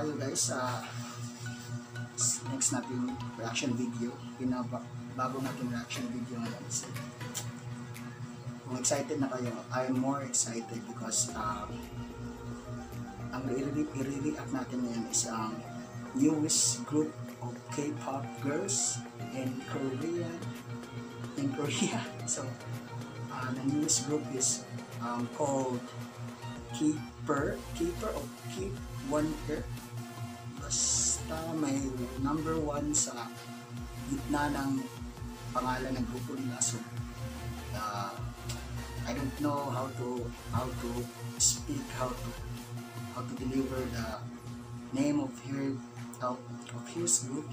tayo guys sa next natin reaction video. Bago natin reaction video ngayon. Kung excited na kayo, I'm more excited because ang i-react natin ngayon is ang newest group of K-pop girls in Korea. So the newest group is called Keeper of Keep One Ear. Basta may number 1 sa gitna ng pangalan ng grupo nila. So I don't know how to speak, how to deliver the name of his group.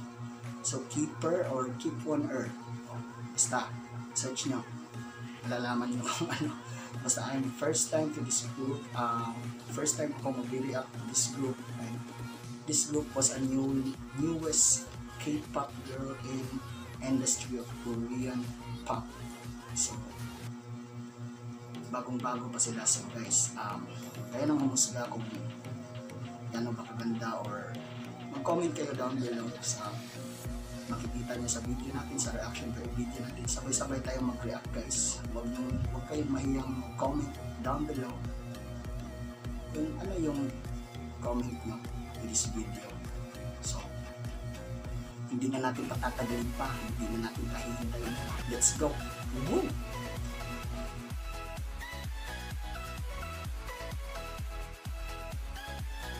So Keeper or Keep One Ear. Basta search nyo, malalaman nyo kung ano. Basta I'm first time to this group, first time ko mag-react to this group, and this group was a newest K-pop girl in industry of Korean pop. So bagong-bago pa sila. So guys, kaya nang humusga kung ano ba kaganda, or mag-comment kayo down below sa makikita nyo sa video natin, sa reaction video natin. Sabay-sabay tayo mag-react guys. Huwag kayong mahiyang comment down below kung ano yung comment nyo in this video. So hindi na natin patatagalin pa, hindi na natin kahihintayin. Let's go! Woo!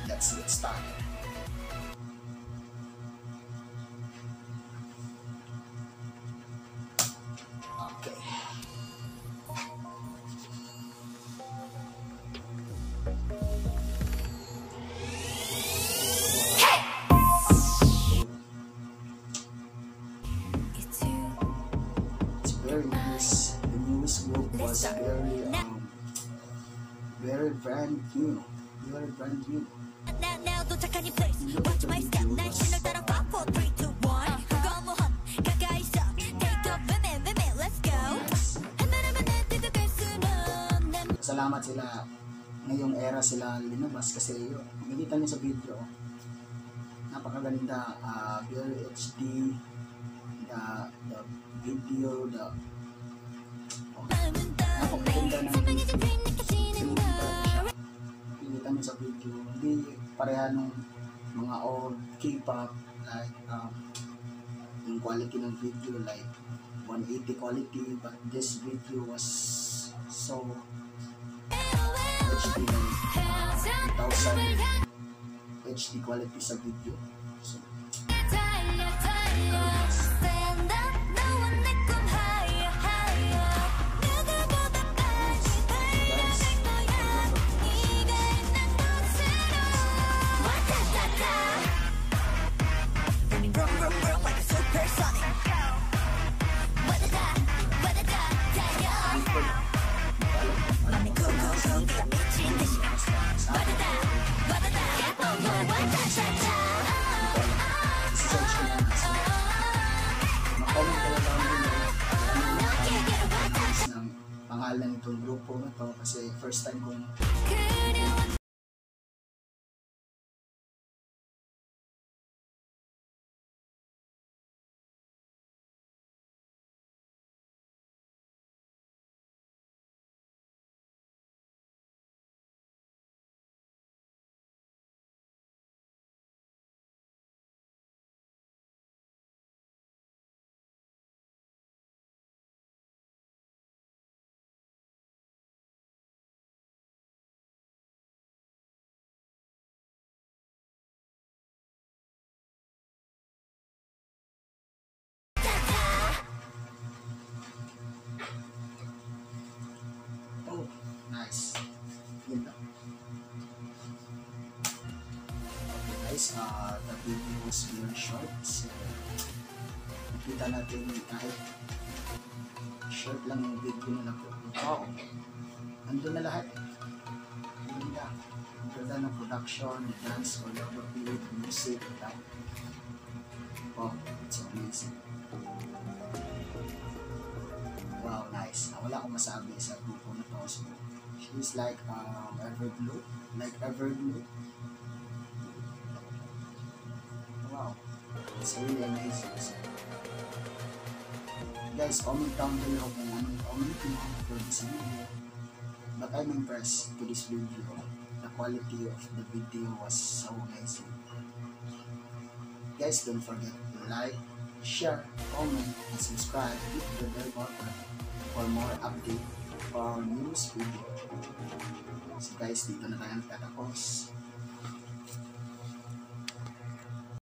Let's get started. Okay. It's very nice. The newest group was very brand new. Very brand new. Salamat sila, ngayong era sila linabas kasi yun, makikita nyo sa video, napakaganda, very HD, the video, napakaganda ng video, makikita nyo sa video, hindi pareha nung mga old K-pop, like yung quality ng video like 180 quality, but this video was so HD, 1000 HD quality sa video. So, pangalan itong grupo na to kasi first time kong nice. Yun lang. Okay guys, the video was very short. So, nakita natin kahit short lang yung video nila po. Wow! Nandun na lahat. Yun lang. Ang ganda ng production, the dance, choreography, the music, like, wow, it's amazing. Wow, nice. Wala akong masabi sa grupo na to. So, she's like Everglue. It's really amazing. So, guys, comment down below kung anong comment nyo for this video. But I'm impressed to this video. The quality of the video was so amazing. Guys, don't forget to like, share, comment, and subscribe. Hit the bell button for more update for our newest video. So guys, dito na tayo nagtatapos.